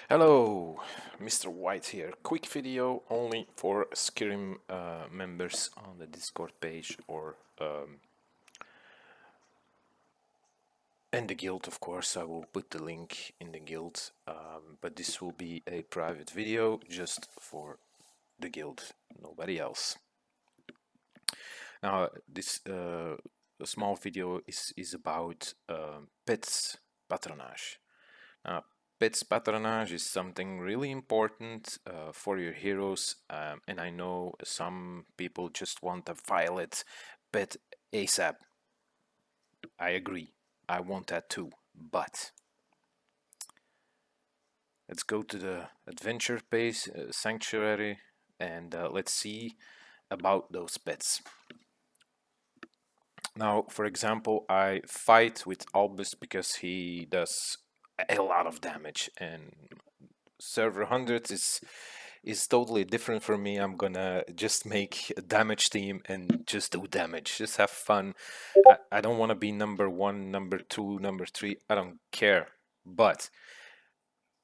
Hello, Mr. White here. Quick video only for SKYRIM members on the Discord page or and the guild, of course. I will put the link in the guild, but this will be a private video just for the guild, nobody else. Now, this small video is about pets patronage. Now, pets patronage is something really important for your heroes, and I know some people just want a violet pet ASAP. I agree, I want that too, but let's go to the adventure page, sanctuary, and let's see about those pets. Now, for example, I fight with Albus because he does a lot of damage, and server 100 is totally different for me. I'm gonna just make a damage team and just do damage, just have fun. I don't want to be number 1, number 2, number 3. I don't care. But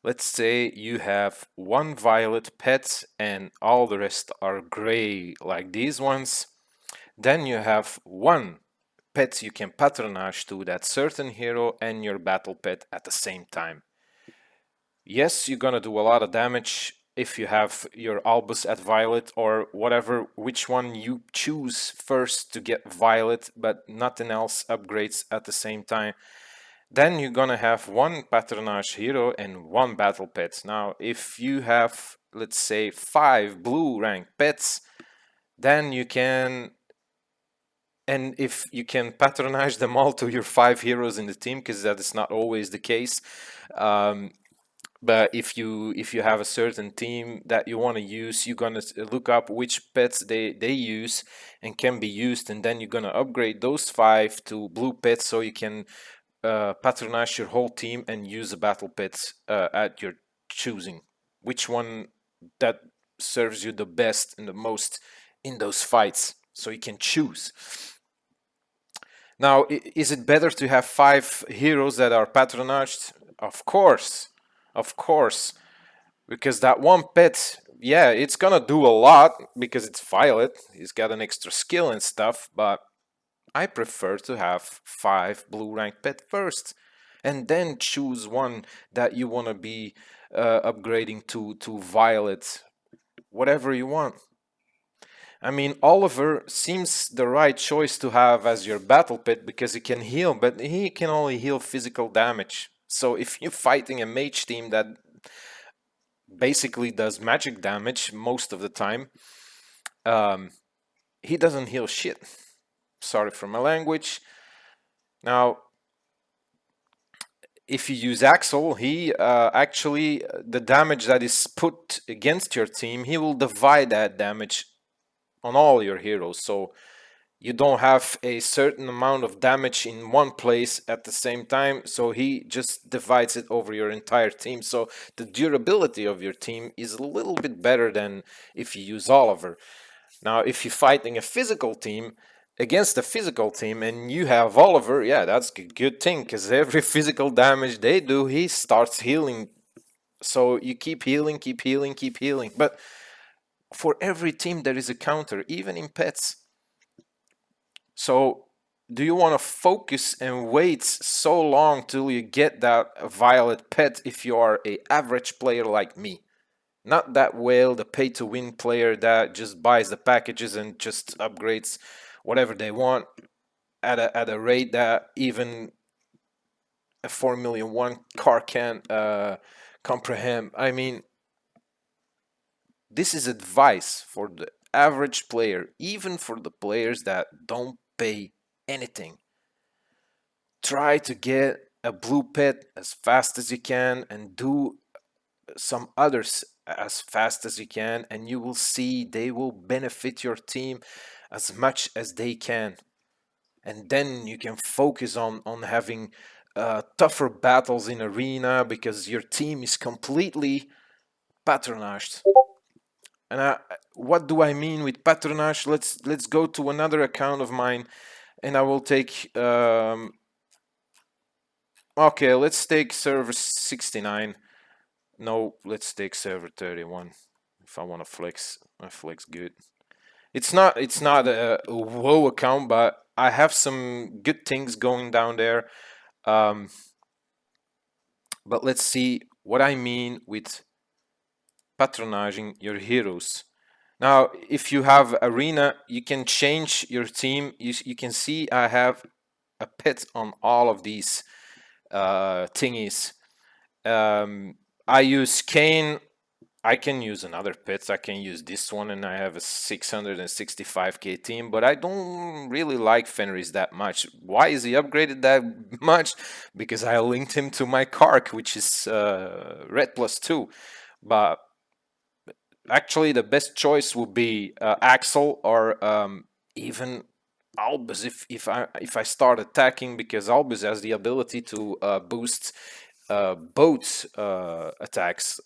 let's say you have one violet pet and all the rest are gray like these ones. Then you have one pet you can patronage to that certain hero and your battle pet at the same time. Yes, you're gonna do a lot of damage if you have your Albus at Violet or whatever, which one you choose first to get Violet, but nothing else upgrades at the same time. Then you're gonna have one patronage hero and one battle pet. Now, if you have, let's say, 5 blue rank pets, then you can, and if you can patronage them all to your 5 heroes in the team, because that is not always the case. But if you have a certain team that you want to use, you're gonna look up which pets they use and can be used, and then you're gonna upgrade those 5 to blue pets so you can patronage your whole team and use a battle pet at your choosing, which one that serves you the best and the most in those fights, so you can choose. Now, is it better to have 5 heroes that are patronaged? Of course, because that one pet, yeah, it's gonna do a lot because it's Violet. He's got an extra skill and stuff, but I prefer to have 5 blue rank pet first, and then choose one that you want to be upgrading to Violet, whatever you want. I mean, Oliver seems the right choice to have as your battle pet because he can heal, but he can only heal physical damage. So if you're fighting a mage team that basically does magic damage most of the time, he doesn't heal shit. Sorry for my language. Now, if you use Axel, he actually, the damage that is put against your team, he will divide that damage on all your heroes. So you don't have a certain amount of damage in one place at the same time, so he just divides it over your entire team. So the durability of your team is a little bit better than if you use Oliver. Now, if you're fighting a physical team against a physical team and you have Oliver, yeah, that's a good thing, because every physical damage they do, he starts healing. So you keep healing, keep healing, keep healing. But for every team there is a counter, even in pets. So do you want to focus and wait so long till you get that violet pet if you are an average player like me? Not that whale, the pay-to-win player that just buys the packages and just upgrades whatever they want at a rate that even a 4 million one car can't comprehend. I mean, this is advice for the average player, even for the players that don't pay anything. Try to get a blue pet as fast as you can and do some others as fast as you can, and you will see they will benefit your team as much as they can. And then you can focus on having tougher battles in arena because your team is completely patronaged. And what do I mean with patronage? Let's go to another account of mine, and I will take. Okay, let's take server 69. No, let's take server 31. If I want to flex, I flex good. It's not a WoW account, but I have some good things going down there. Um, but let's see what I mean with patronaging your heroes. Now, if you have arena, you can change your team. You can see I have a pit on all of these thingies. I use Kane. I can use another pit. I can use this one, and I have a 665k team. But I don't really like Fenris that much. Why is he upgraded that much? Because I linked him to my Kark, which is red +2. But actually, the best choice would be Axel or even Albus if I start attacking, because Albus has the ability to boost both attacks,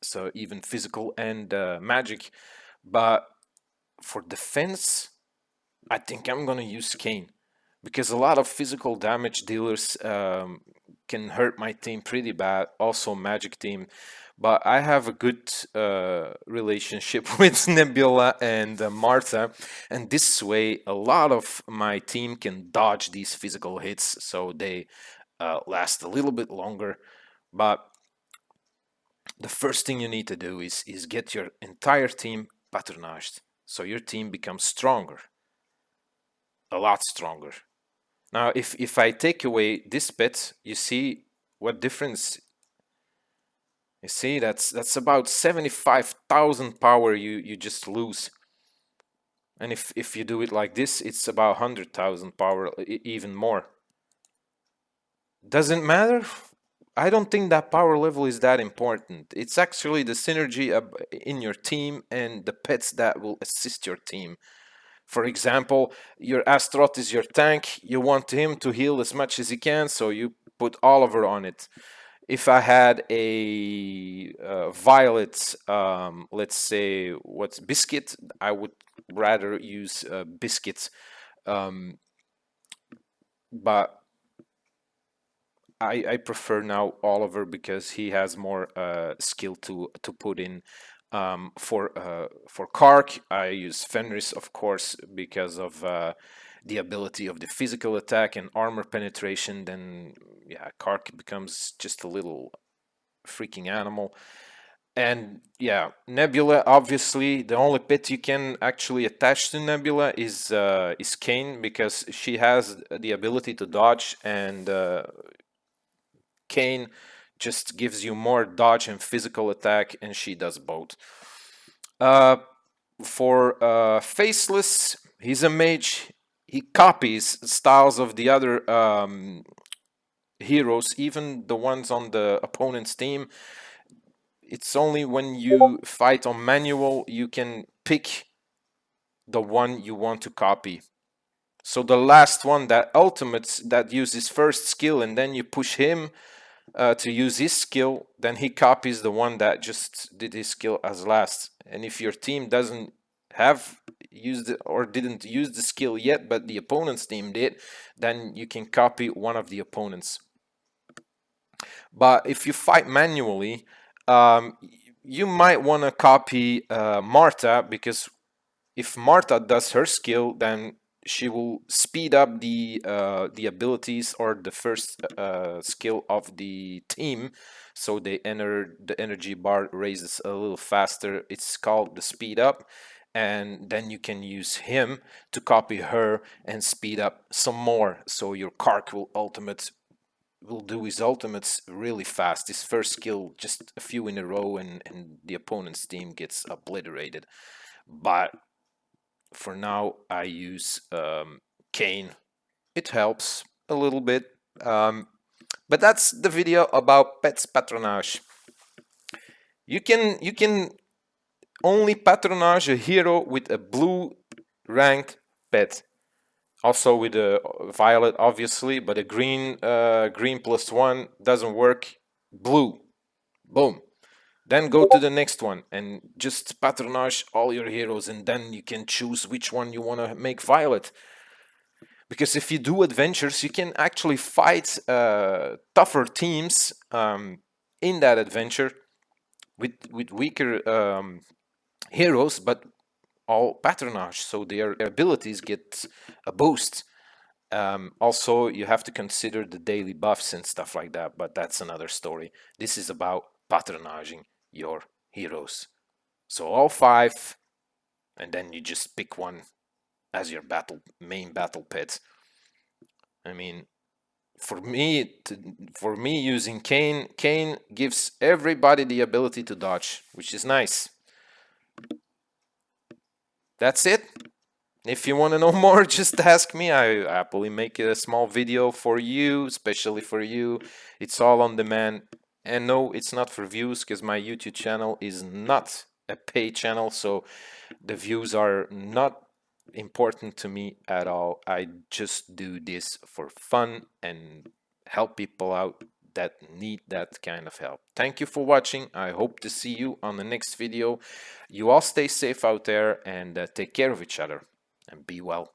so even physical and magic. But for defense, I think I'm gonna use Kane, because a lot of physical damage dealers can hurt my team pretty bad. Also, magic team, but I have a good relationship with Nebula and Martha, and this way, a lot of my team can dodge these physical hits, so they last a little bit longer. But the first thing you need to do is get your entire team patronaged, so your team becomes stronger, a lot stronger. Now, if I take away this bit, you see what difference. You see, that's about 75,000 power you just lose. And if you do it like this, it's about 100,000 power, even more. Doesn't matter. I don't think that power level is that important. It's actually the synergy in your team and the pets that will assist your team. For example, your Astaroth is your tank. You want him to heal as much as he can, so you put Oliver on it. If I had a Violet, let's say, what's Biscuit, I would rather use Biscuit. But I prefer now Oliver, because he has more skill to put in. For Kark, I use Fenris, of course, because of the ability of the physical attack and armor penetration. Then yeah, Kark becomes just a little freaking animal. And yeah, Nebula, obviously the only pet you can actually attach to Nebula is Kane, because she has the ability to dodge, and Kane just gives you more dodge and physical attack, and she does both. Uh, for Faceless, he's a mage. He copies styles of the other heroes, even the ones on the opponent's team. It's only when you fight on manual you can pick the one you want to copy. So the last one, that ultimate that uses first skill, and then you push him to use his skill, then he copies the one that just did his skill as last. And if your team doesn't have used it or didn't use the skill yet, but the opponent's team did, then you can copy one of the opponents. But if you fight manually, you might want to copy Marta, because if Marta does her skill, then she will speed up the abilities or the first skill of the team, so the energy bar raises a little faster. It's called the speed up, and then you can use him to copy her and speed up some more. So your Kark will do his ultimates really fast. His first skill just a few in a row, and the opponent's team gets obliterated. But for now, I use Kane. It helps a little bit. But that's the video about pets patronage. You can only patronage a hero with a blue ranked pet. Also with a violet, obviously, but a green +1 doesn't work. Blue, boom. Then go to the next one and just patronage all your heroes, and then you can choose which one you want to make violet. Because if you do adventures, you can actually fight tougher teams in that adventure with weaker heroes, but all patronage, so their abilities get a boost. Also, you have to consider the daily buffs and stuff like that, but that's another story. This is about patronaging your heroes. So all 5, and then you just pick one as your main battle pet. I mean, for me using Kane gives everybody the ability to dodge, which is nice. That's it. If you want to know more, just ask me. I happily make a small video for you, especially for you. It's all on demand. And no, it's not for views, because my YouTube channel is not a paid channel, so the views are not important to me at all. I just do this for fun and help people out that need that kind of help. Thank you for watching. I hope to see you on the next video. You all stay safe out there, and take care of each other, and be well.